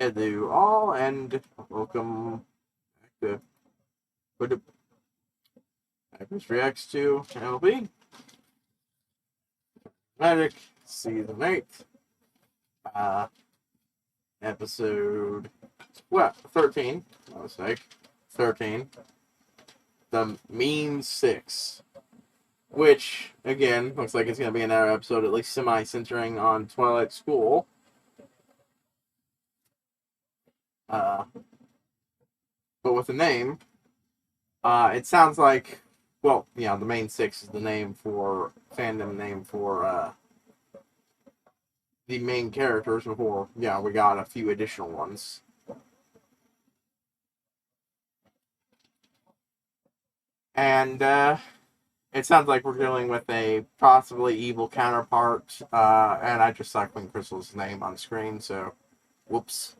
Hello all, and welcome back to HighPriest Reacts to MLP Magic Season 8, uh, episode, 13, no mistake, 13, The Mean Six, which, again, looks like it's going to be another episode, at least semi-centering on Twilight School. But with the name, it sounds like, well, yeah, the main six is the name for, fandom name for, the main characters before, yeah, we got a few additional ones. And, it sounds like we're dealing with a possibly evil counterpart, and I just saw Queen Crystal's name on screen, so, whoops.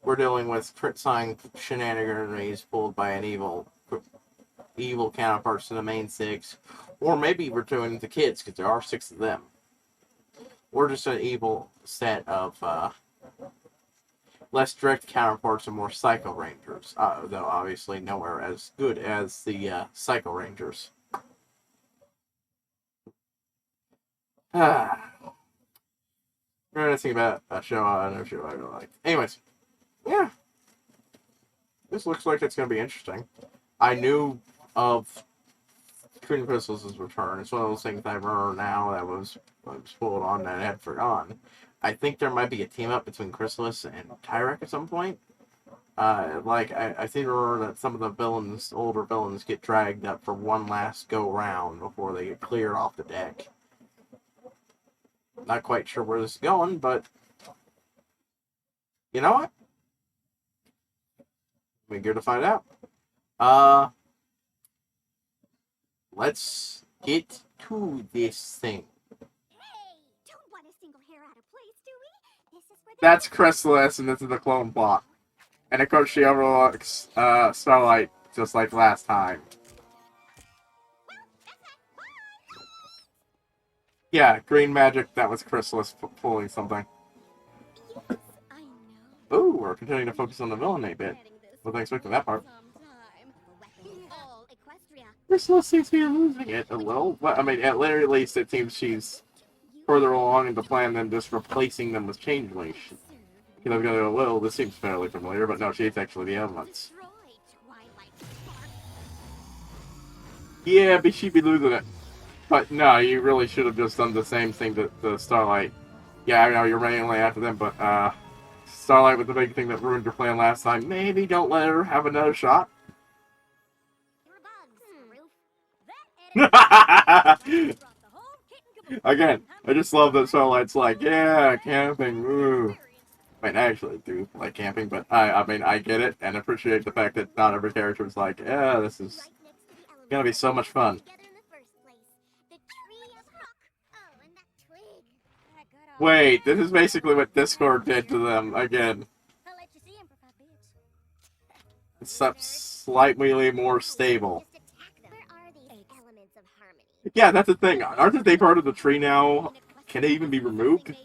We're dealing with crit sign shenanigans pulled by an evil counterparts to the main six, or maybe we're doing the kids, because there are 6 of them. We're just an evil set of less direct counterparts and more Psycho Rangers, though obviously nowhere as good as the Psycho Rangers. Reminiscing about a show I really like. Anyways, yeah. This looks like it's going to be interesting. I knew of Queen Crystal's return. It's one of those things I remember now that was pulled on that I had forgotten. I think there might be a team up between Chrysalis and Tyrek at some point. I seem to remember that some of the villains, older villains, get dragged up for one last go round before they get cleared off the deck. Not quite sure where this is going, but you know what? We're good to find out. Let's get to this thing. Hey, don't want a single hair out of place, do we? This is for the That's Chrysalis, and this is the clone plot. And of course, she overlooks Starlight just like last time. Yeah, green magic. That was Chrysalis pulling something. Yes, I know. Ooh, we're continuing to focus on the villain a bit. Wasn't expecting that part. Chrysalis seems to be losing it a little. But, I mean, at very least, it seems she's further along in the plan than just replacing them with changelings. You know, I'm gonna go, well, this seems fairly familiar, but no, she's actually the elements. Yeah, but she'd be losing it. But no, you really should have just done the same thing to the Starlight. Yeah, I know you're mainly after them, but Starlight was the big thing that ruined your plan last time. Maybe don't let her have another shot. Again, I just love that Starlight's like, yeah, camping, ooh. I mean, I actually do like camping, but I mean, I get it and appreciate the fact that not every character is like, yeah, this is gonna be so much fun. Wait, this is basically what Discord did to them again. Except slightly more stable. Yeah, that's the thing. Aren't they part of the tree now? Can they even be removed?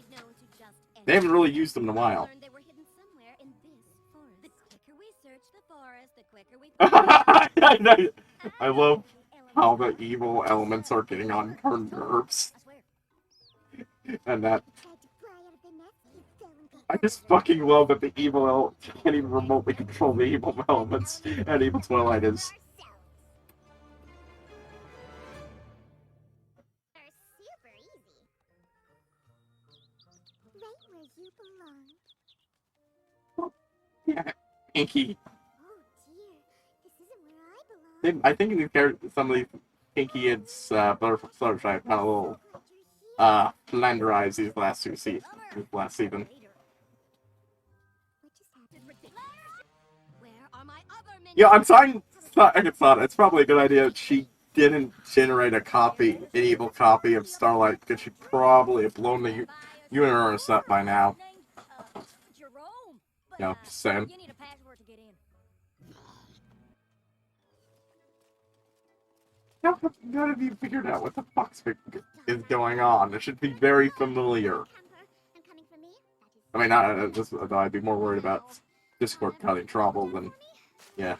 They haven't really used them in a while. I love how the evil elements are getting on her nerves. And that... I just fucking love that the evil elements can't even remotely control the evil elements, and evil Twilight is. Yeah, Pinky. I think these characters, some of these Pinky kids, Fluttershy, kind of a little, flanderized these last season. Yeah, I'm sorry. I thought it's probably a good idea that she didn't generate an evil copy of Starlight, because she probably have blown the universe up by now. Yeah, just saying. How have you figured out what the fuck is going on? It should be very familiar. I mean, not this. Though I'd be more worried about Discord causing trouble than yeah.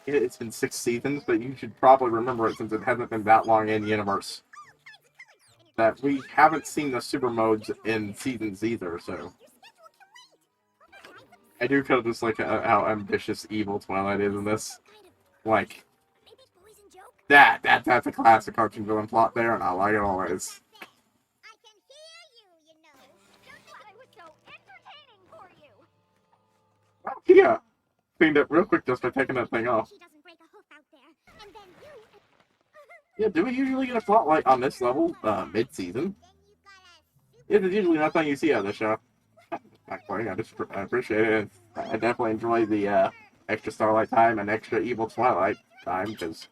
It's been 6 seasons, but you should probably remember it since it hasn't been that long in the universe. That we haven't seen the super modes in seasons either, so. I do kind of just like how ambitious evil Twilight is in this. Like, that's a classic cartoon villain plot there, and I like it always. Yeah, cleaned up real quick just by taking that thing off. Yeah, do we usually get a plotlight on this level, mid-season? Yeah, it's usually not something you see on the show. Not quite, I appreciate it. I definitely enjoy the, extra Starlight time and extra evil Twilight time, because...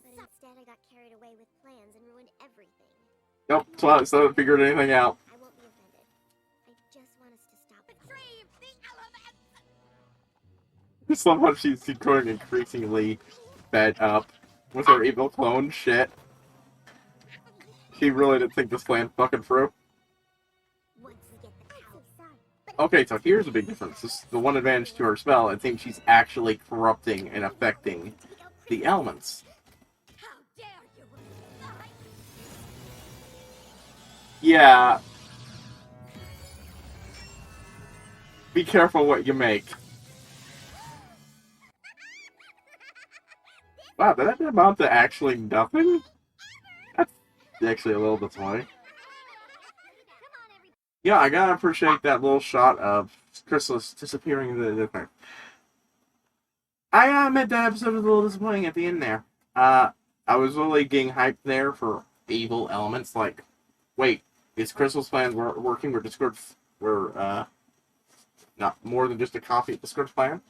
Instead, I got carried away with plans and ruined everything. Nope, Twilight still haven't figured anything out. I won't be offended. I just want us to stop. Retrieve the elements! Just love how she's growing increasingly fed up with her evil clone shit. She really didn't think this plan fucking through. Okay, so here's the big difference. This is the one advantage to her spell. It seems she's actually corrupting and affecting the elements. Yeah. Be careful what you make. Wow, did that amount to actually nothing? That's actually a little disappointing. Yeah, I gotta appreciate that little shot of Chrysalis disappearing into the thing. I admit that episode was a little disappointing at the end there. I was really getting hyped there for evil elements. Like, wait, is Crystal's plan working? We're Discord. We're not more than just a copy of Discord's plan.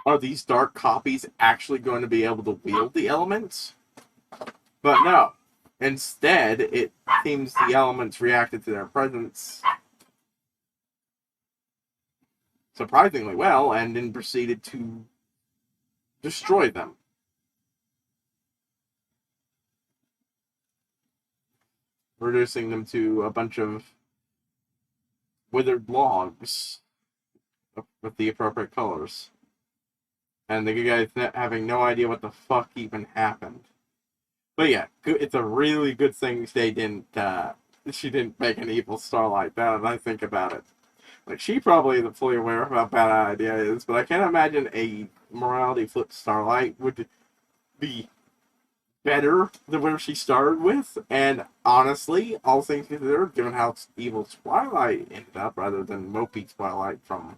Are these dark copies actually going to be able to wield the elements? But no. Instead, it seems the elements reacted to their presence surprisingly well, and then proceeded to destroy them. Reducing them to a bunch of withered logs with the appropriate colors. And the guys having no idea what the fuck even happened. But yeah, it's a really good thing she didn't make an evil Starlight. Now that I think about it. Like, she probably isn't fully aware of how bad an idea it is, but I can't imagine a morality flipped Starlight would be better than where she started with. And honestly, all things considered, given how evil Twilight ended up, rather than mopey Twilight from,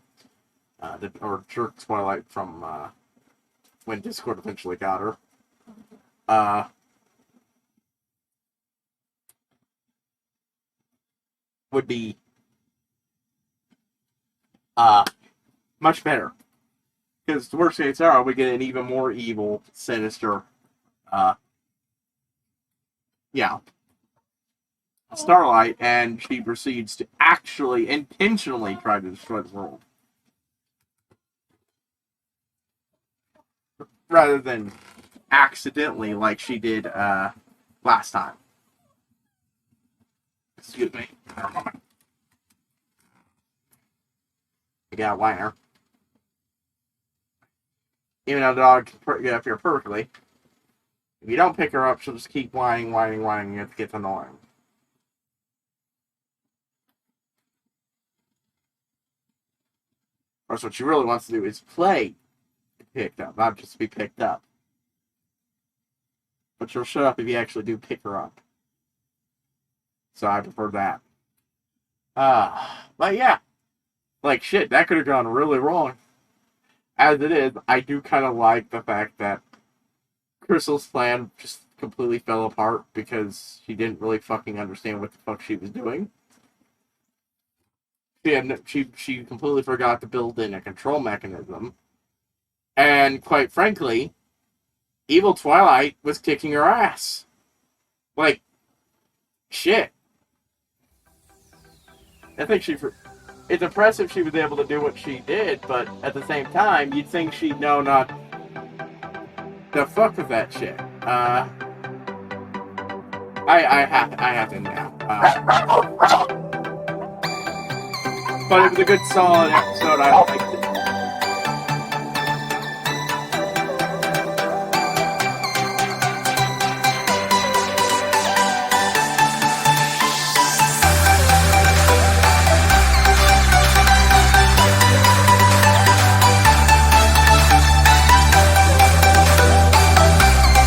or jerk Twilight from, when Discord eventually got her, would be much better. Because the worst case scenario, we get an even more evil, sinister, Starlight, and she proceeds to actually, intentionally try to destroy the world. Rather than accidentally, like she did, last time. Excuse me. I got a whiner. Even though the dog can get up here perfectly, if you don't pick her up, she'll just keep whining, and it gets annoying. Of course, what she really wants to do is play picked up, not just be picked up. But she'll shut up if you actually do pick her up. So I prefer that. But yeah. Like, shit, that could have gone really wrong. As it is, I do kind of like the fact that Crystal's plan just completely fell apart because she didn't really fucking understand what the fuck she was doing. She completely forgot to build in a control mechanism. And quite frankly, Evil Twilight was kicking her ass. Like, shit. I think it's impressive she was able to do what she did, but at the same time, you'd think she'd know not to fuck with that shit. I have to now. But it was a good solid episode. I like